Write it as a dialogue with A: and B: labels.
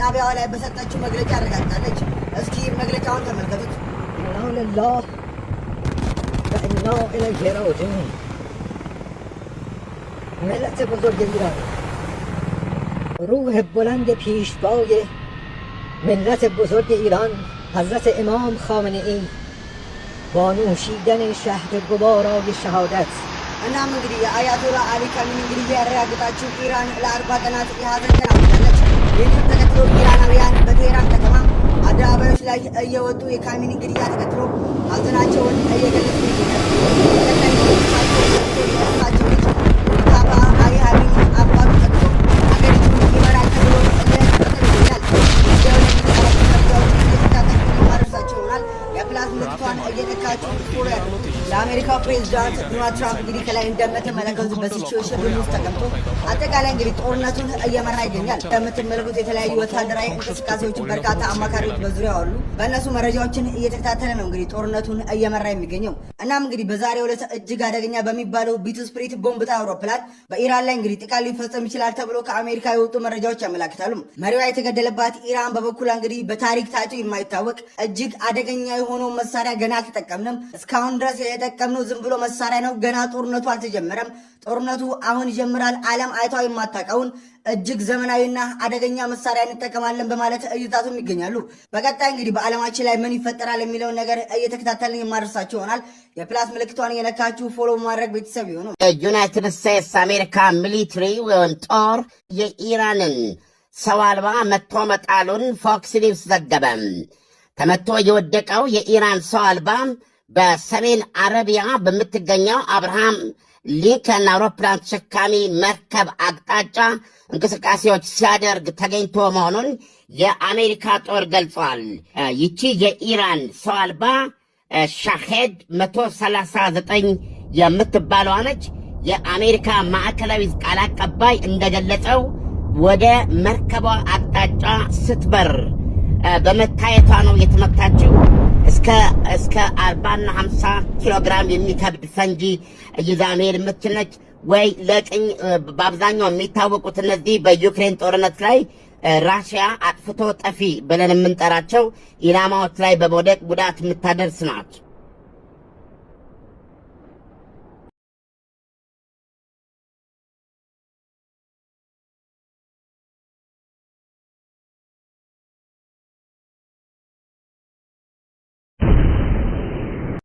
A: በጣቢያዋ ላይ በሰጠችው መግለጫ አረጋግጣለች። እስኪ መግለጫውን ተመልከቱት።
B: ኢና ሊላሂ ወኢና ኢለይሂ ራጂዑን ملت بزرگ ایران روح بلند پیشوای ملت بزرگ ایران حضرت امام خامنه ای با نوشیدن شهد گوارای شهادت
A: እናም እንግዲህ የአያቶላ አሊ ካሚኒ እንግዲህ ያረጋግጣችው ኢራን ለ40 ቀናት የሀዘን ቀን አውጃለች። ይህንን ተከትሎ ኢራናውያን በቴህራን ከተማ አደባባዮች ላይ እየወጡ የካሚኒ ግድያ ተከትሎ ሀዘናቸውን እየገለጹ ይገኛሉ። የአሜሪካው ፕሬዝዳንት ዶናልድ ትራምፕ እንግዲህ ከላይ እንደምትመለከቱት በሲቹዌሽን ሩም ውስጥ ተቀምጦ አጠቃላይ እንግዲህ ጦርነቱን እየመራ ይገኛል። እንደምትመለከቱት የተለያዩ ወታደራዊ እንቅስቃሴዎችን በርካታ አማካሪዎች በዙሪያው አሉ። በእነሱ መረጃዎችን እየተከታተለ ነው እንግዲህ ጦርነቱን እየመራ የሚገኘው። እናም እንግዲህ በዛሬው ዕለት እጅግ አደገኛ በሚባለው ቢትስፕሪት ቦምብ ጣይ አውሮፕላን በኢራን ላይ እንግዲህ ጥቃት ሊፈጸም ይችላል ተብሎ ከአሜሪካ የወጡ መረጃዎች ያመላክታሉ። መሪዋ የተገደለባት ኢራን በበኩሏ እንግዲህ በታሪክ ታይቶ የማይታወቅ እጅግ አደገኛ የሆነው መሳሪያ ገና አልተጠቀምንም፣ እስካሁን ድረስ የተጠቀምነው ዝም ብሎ መሳሪያ ነው፣ ገና ጦርነቱ አልተጀመረም፣ ጦርነቱ አሁን ይጀምራል፣ ዓለም አይታው የማታውቀውን እጅግ ዘመናዊና አደገኛ መሳሪያ እንጠቀማለን በማለት እይታቱም ይገኛሉ። በቀጣይ እንግዲህ በዓለማችን ላይ ምን ይፈጠራል የሚለውን ነገር እየተከታተልን የማደርሳችሁ ይሆናል። የፕላስ ምልክቷን የነካችሁ ፎሎ ማድረግ ቤተሰብ ይሁኑ።
C: የዩናይትድ ስቴትስ አሜሪካ ሚሊትሪ ወይም ጦር የኢራንን ሰው አልባ መቶ መጣሉን ፎክስ ኒውስ ዘገበ። ተመቶ የወደቀው የኢራን ሰው አልባ በሰሜን አረቢያ በምትገኘው አብርሃም ሊንከን አውሮፕላን ተሸካሚ መርከብ አቅጣጫ እንቅስቃሴዎች ሲያደርግ ተገኝቶ መሆኑን የአሜሪካ ጦር ገልጿል። ይቺ የኢራን ሰው አልባ ሻሄድ 139 የምትባለዋ ነች። የአሜሪካ ማዕከላዊ ቃል አቀባይ እንደገለጸው ወደ መርከቧ አቅጣጫ ስትበር በመታየቷ ነው የተመታችው። እስከ 40 እና 50 ኪሎ ግራም የሚከብድ ፈንጂ ይዛ መሄድ የምትችል ነች። ወይ ለቅኝ በአብዛኛው የሚታወቁት እነዚህ በዩክሬን ጦርነት ላይ ራሽያ አጥፍቶ ጠፊ ብለን የምንጠራቸው ኢላማዎች ላይ በመውደቅ ጉዳት የምታደርስ ናት።